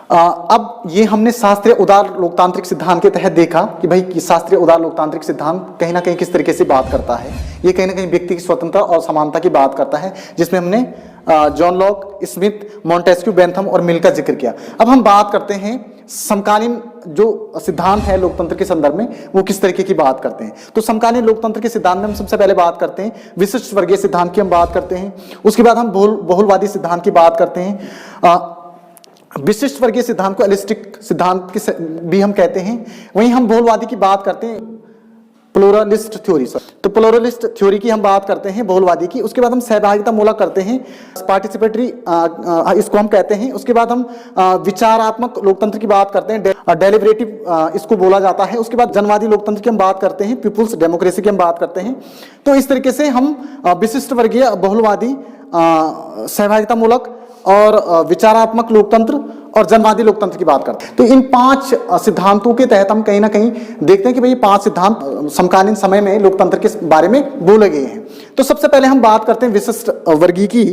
अब ये हमने शास्त्रीय उदार लोकतांत्रिक सिद्धांत के तहत देखा कि भाई शास्त्रीय उदार लोकतांत्रिक सिद्धांत कहीं ना कहीं किस तरीके से बात करता है। ये कहीं ना कहीं व्यक्ति की स्वतंत्रता और समानता की बात करता है, जिसमें हमने John Locke, Smith, Montesquieu, Bentham और मिल का जिक्र किया। अब हम बात करते हैं समकालीन जो सिद्धांत है लोकतंत्र के संदर्भ में, वो किस तरीके की बात करते हैं। तो समकालीन लोकतंत्र के सिद्धांत में हम सबसे पहले बात करते हैं विशिष्ट वर्गीय सिद्धांत की हम बात करते हैं। उसके बाद हम बहुलवादी सिद्धांत की बात करते हैं। विशिष्ट वर्गीय सिद्धांत को एलिस्टिक सिद्धांत भी हम कहते हैं। वहीं हम बहुलवादी की बात करते हैं प्लुरलिस्ट थ्योरी। तो प्लुरलिस्ट थ्योरी की हम बात करते हैं बहुलवादी की। उसके बाद हम सहभागिता मूलक करते हैं, पार्टिसिपेटरी इसको हम कहते हैं। उसके बाद हम विचारात्मक लोकतंत्र की बात करते हैं, डेलिब्रेटिव इसको बोला जाता है। उसके बाद जनवादी लोकतंत्र की हम बात करते हैं, पीपुल्स डेमोक्रेसी की हम बात करते हैं। तो इस तरीके से हम विशिष्ट वर्गीय, बहुलवादी, सहभागिता मूलक और विचारात्मक लोकतंत्र और जनवादी लोकतंत्र की बात करते हैं। तो इन 5 सिद्धांतों के तहत हम कहीं ना कहीं देखते हैं कि भाई ये 5 सिद्धांत समकालीन समय में लोकतंत्र के बारे में बोले गए हैं। तो सबसे पहले हम बात करते हैं विशिष्ट वर्गीय की।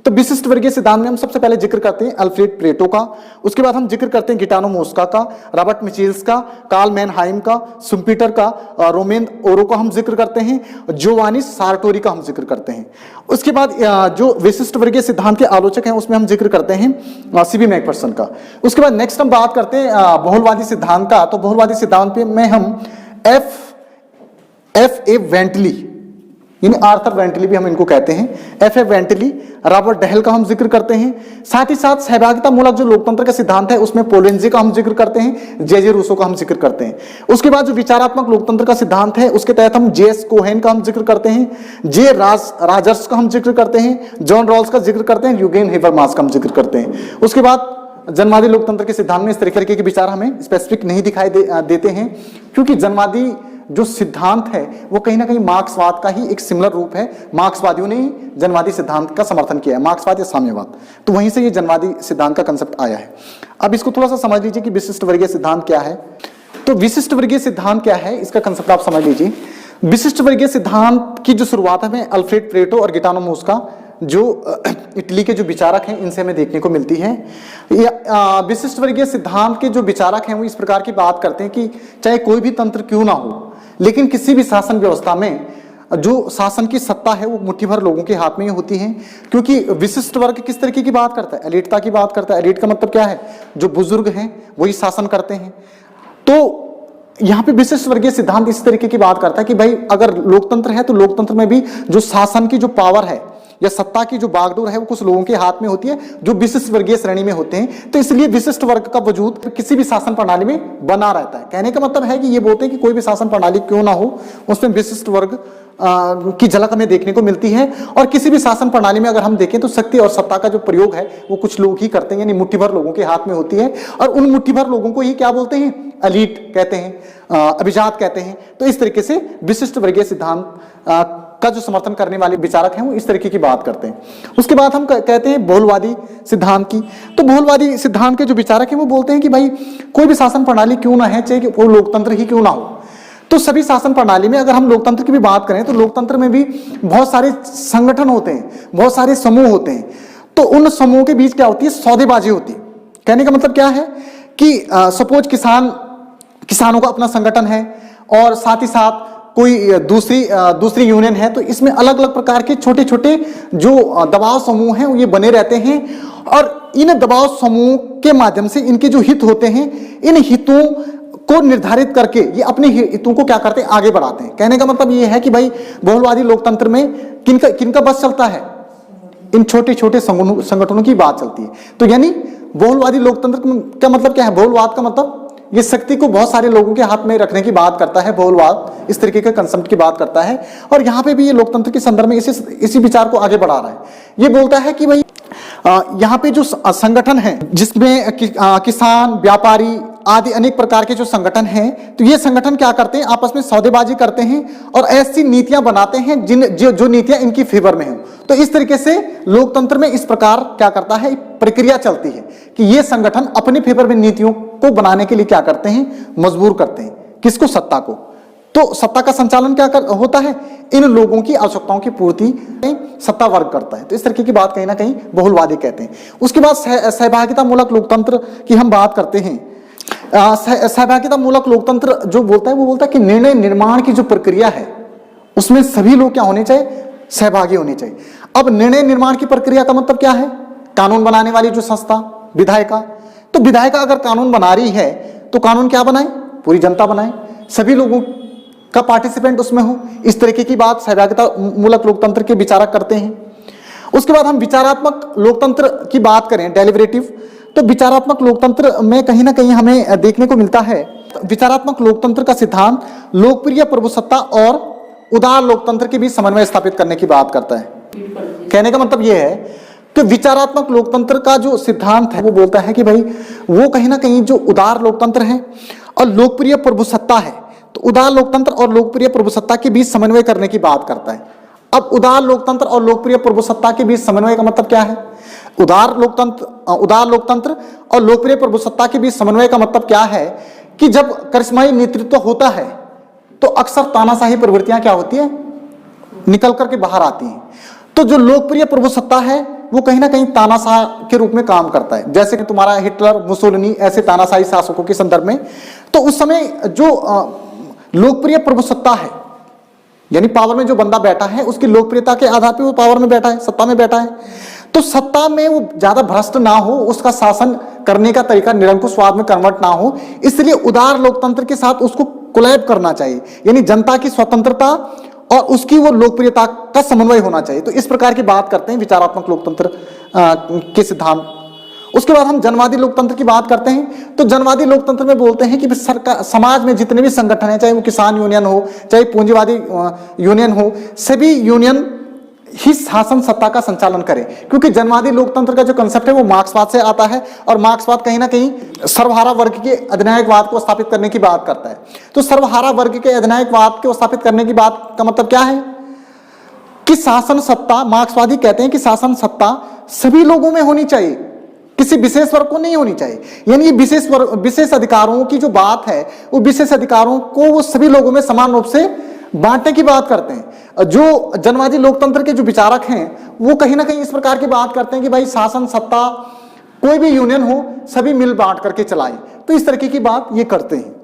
तो विशिष्ट वर्गीय सिद्धांत में हम सबसे पहले जिक्र करते हैं अल्फ्रेड प्लेटो का। उसके बाद हम जिक्र करते हैं गिटानो मोस्का का, रॉबर्ट मिचेल्स का, कार्ल मैनहाइम का, शुम्पीटर का, रोमेन ओरो का हम जिक्र करते हैं, जोवानी सार्टोरी का हम जिक्र करते हैं। उसके बाद जो विशिष्ट वर्गीय सिद्धांत के आलोचक हैं उसमें हम जिक्र करते हैं सीबी मैकफर्सन का। उसके बाद नेक्स्ट हम बात करते हैं बहुलवादी सिद्धांत का। तो बहुलवादी सिद्धांत में हम एफ ए वेंटली, यानी आर्थर वेंटली भी हम इनको कहते हैं, एफ ए वेंटली, रॉबर्ट डहेल का हम जिक्र करते हैं। साथ ही साथ सहभागिता मूलक जो लोकतंत्र का सिद्धांत है उसमें पोलेंजी का हम जिक्र करते हैं, जे रूसो का हम जिक्र करते हैं। उसके बाद जो विचारात्मक लोकतंत्र का सिद्धांत है उसके तहत हम जेएस कोहेन का हम जिक्र करते हैं, जे राजर्स का हम जिक्र करते हैं, जॉन रॉल्स का जिक्र करते हैं, यूगेन हेबरमास का हम जिक्र करते हैं। उसके बाद जनवादी लोकतंत्र के सिद्धांत में इस तरीके के विचार हमें स्पेसिफिक नहीं दिखाई देते हैं, क्योंकि जनवादी जो सिद्धांत है वो कहीं ना कहीं मार्क्सवाद का ही एक सिमिलर रूप है। मार्क्सवादियों ने ही जनवादी सिद्धांत का समर्थन किया है, मार्क्सवाद या साम्यवाद, तो वहीं से ये जनवादी सिद्धांत का कंसेप्ट आया है। अब इसको थोड़ा सा समझ लीजिए कि विशिष्ट वर्गीय सिद्धांत क्या है। तो विशिष्ट वर्गीय सिद्धांत क्या है, इसका कंसेप्ट आप समझ लीजिए। विशिष्ट वर्गीय सिद्धांत की जो शुरुआत है अल्फ्रेड प्लेटो और गिटानो मोस्का, जो इटली के जो विचारक हैं, इनसे हमें देखने को मिलती है। विशिष्ट वर्गीय सिद्धांत के जो विचारक हैं वो इस प्रकार की बात करते हैं कि चाहे कोई भी तंत्र क्यों ना हो, लेकिन किसी भी शासन व्यवस्था में जो शासन की सत्ता है वो मुट्ठी भर लोगों के हाथ में ही होती है। क्योंकि विशिष्ट वर्ग किस तरीके की बात करता है, एलिटता की बात करता है। एलिट का मतलब क्या है, जो बुजुर्ग हैं वही शासन करते हैं। तो यहाँ पे विशिष्ट वर्गीय सिद्धांत इस तरीके की बात करता है कि भाई अगर लोकतंत्र है तो लोकतंत्र में भी जो शासन की जो पावर है या सत्ता की जो बागडोर है वो कुछ लोगों के हाथ में होती है जो विशिष्ट वर्गीय श्रेणी में होते हैं। तो इसलिए विशिष्ट वर्ग का वजूद किसी भी शासन प्रणाली में बना रहता है। कहने का मतलब है कि ये बोलते हैं कि कोई भी शासन प्रणाली क्यों ना हो, उसमें विशिष्ट वर्ग की झलक हमें देखने को मिलती है। और किसी भी शासन प्रणाली में अगर हम देखें तो शक्ति और सत्ता का जो प्रयोग है वो कुछ लोग ही करते हैं, यानी मुट्ठी भर लोगों के हाथ में होती है। और उन मुट्ठी भर लोगों को ही क्या बोलते हैं, एलीट कहते हैं, अभिजात कहते हैं। तो इस तरीके से विशिष्ट वर्गीय सिद्धांत का जो समर्थन करने वाले विचारक हैं वो इस तरीके की बात करते हैं। उसके बाद हम कहते हैं बहुलवादी सिद्धांत की। तो बहुलवादी सिद्धांत के जो विचारक हैं वो बोलते हैं कि भाई कोई भी शासन प्रणाली क्यों ना है, चाहे वो लोकतंत्र ही क्यों ना हो, तो सभी शासन प्रणाली में अगर हम लोकतंत्र की भी बात करें तो लोकतंत्र में भी बहुत सारे संगठन होते हैं, बहुत सारे समूह होते हैं। तो उन समूहों के बीच क्या होती है, सौदेबाजी होती है। कहने का मतलब क्या है कि सपोज किसानों का अपना संगठन है और साथ ही साथ कोई दूसरी यूनियन है, तो इसमें अलग अलग प्रकार के छोटे छोटे जो दबाव समूह हैं ये बने रहते हैं। और इन दबाव समूह के माध्यम से इनके जो हित होते हैं, इन हितों को निर्धारित करके ये अपने हितों को क्या करते हैं, आगे बढ़ाते हैं। कहने का मतलब ये है कि भाई बहुलवादी लोकतंत्र में किनका बस चलता है, इन छोटे छोटे संगठनों की बात चलती है। तो यानी बहुलवादी लोकतंत्र का मतलब क्या है, बहुलवाद का मतलब ये शक्ति को बहुत सारे लोगों के हाथ में रखने की बात करता है। बहुलवाद इस तरीके के कंसेप्ट की बात करता है। और यहाँ पे भी ये लोकतंत्र के संदर्भ में इसी विचार को आगे बढ़ा रहा है। ये बोलता है कि भाई यहाँ पे जो संगठन है जिसमें किसान, व्यापारी आदि अनेक प्रकार के जो संगठन हैं, तो ये संगठन क्या करते हैं, आपस में सौदेबाजी करते हैं और ऐसी नीतियां बनाते हैं जो नीतियां इनकी फेवर में हैं। तो इस तरीके से लोकतंत्र में इस प्रकार क्या करता है, प्रक्रिया चलती है कि ये संगठन अपने फेवर में नीतियों को बनाने के लिए क्या करते हैं, मजबूर करते हैं किसको, सत्ता को। तो सत्ता का संचालन क्या होता है, इन लोगों की आवश्यकताओं की पूर्ति सत्ता वर्ग करता है। तो इस तरीके की बात कहीं ना कहीं बहुलवादी कहते हैं। उसके बाद सहभागिता मूलक लोकतंत्र की हम बात करते हैं। सहभागिता मूलक लोकतंत्र जो बोलता है वो बोलता है कि निर्णय निर्माण की जो प्रक्रिया है उसमें सभी लोग क्या होने चाहिए, सहभागी होने चाहिए। अब निर्णय निर्माण की प्रक्रिया का मतलब क्या है, कानून बनाने वाली जो संस्था विधायिका, तो विधायिका अगर कानून बना रही है तो कानून क्या बनाए, पूरी जनता बनाए, सभी लोगों का पार्टिसिपेंट उसमें हो। इस तरीके की बात सहभागिता मूलक लोकतंत्र के विचारक करते हैं। उसके बाद हम विचारात्मक लोकतंत्र की बात करें, डेलिब्रेटिव, तो विचारात्मक लोकतंत्र में कहीं ना कहीं हमें देखने को मिलता है विचारात्मक लोकतंत्र का सिद्धांत लोकप्रिय प्रभुसत्ता और उदार लोकतंत्र के बीच समन्वय स्थापित करने की बात करता है। कहने का मतलब यह है कि विचारात्मक लोकतंत्र का जो सिद्धांत है वो बोलता है कि भाई वो कहीं ना कहीं जो उदार लोकतंत्र है और लोकप्रिय प्रभुसत्ता है, तो उदार लोकतंत्र और लोकप्रिय प्रभुसत्ता के बीच समन्वय करने की बात करता है। अब उदार लोकतंत्र और लोकप्रिय प्रभुसत्ता के बीच समन्वय का मतलब क्या है, उदार लोकतंत्र और लोकप्रिय प्रभुसत्ता के बीच समन्वय का मतलब क्या है कि जब करिश्माई नेतृत्व होता है तो अक्सर तानाशाही प्रवृत्तियां क्या होती है, निकल करके बाहर आती हैं। तो जो लोकप्रिय प्रभुसत्ता है वो कहीं ना कहीं तानाशाह के रूप में काम करता है, जैसे कि तुम्हारा हिटलर, मुसोलिनी, ऐसे तानाशाही शासकों के संदर्भ में। तो उस समय जो लोकप्रिय प्रभुसत्ता है यानी पावर में जो बंदा बैठा है उसकी लोकप्रियता के आधार पर वो पावर में बैठा है, सत्ता में बैठा है, तो सत्ता में वो ज्यादा भ्रष्ट ना हो, उसका शासन करने का तरीका निरंकुशवाद में कन्वर्ट ना हो, इसलिए उदार लोकतंत्र के साथ उसको कोलैब करना चाहिए, यानी जनता की स्वतंत्रता और उसकी वो लोकप्रियता का समन्वय होना चाहिए। तो इस प्रकार की बात करते हैं विचारात्मक लोकतंत्र के सिद्धांत। उसके बाद हम जनवादी लोकतंत्र की बात करते हैं। तो जनवादी लोकतंत्र में बोलते हैं कि सरकार, समाज में जितने भी संगठन हैं, चाहे वो किसान यूनियन हो, चाहे पूंजीवादी यूनियन हो, सभी यूनियन ही शासन सत्ता का संचालन करे, क्योंकि जनवादी लोकतंत्र का जो कंसेप्ट है वो मार्क्सवाद से आता है और मार्क्सवाद कहीं ना कहीं सर्वहारा वर्ग के अधिनायकवाद को स्थापित करने की बात करता है। तो सर्वहारा वर्ग के अधिनायकवाद को स्थापित करने की बात का मतलब क्या है कि शासन सत्ता, मार्क्सवादी कहते हैं कि शासन सत्ता सभी लोगों में होनी चाहिए, किसी विशेष वर्ग को नहीं होनी चाहिए। यानी विशेष अधिकारों की जो बात है वो विशेष अधिकारों को वो सभी लोगों में समान रूप से बांटने की बात करते हैं। जो जनवादी लोकतंत्र के जो विचारक हैं वो कहीं ना कहीं इस प्रकार की बात करते हैं कि भाई शासन सत्ता कोई भी यूनियन हो सभी मिल बांट करके चलाएं। तो इस तरीके की बात ये करते हैं।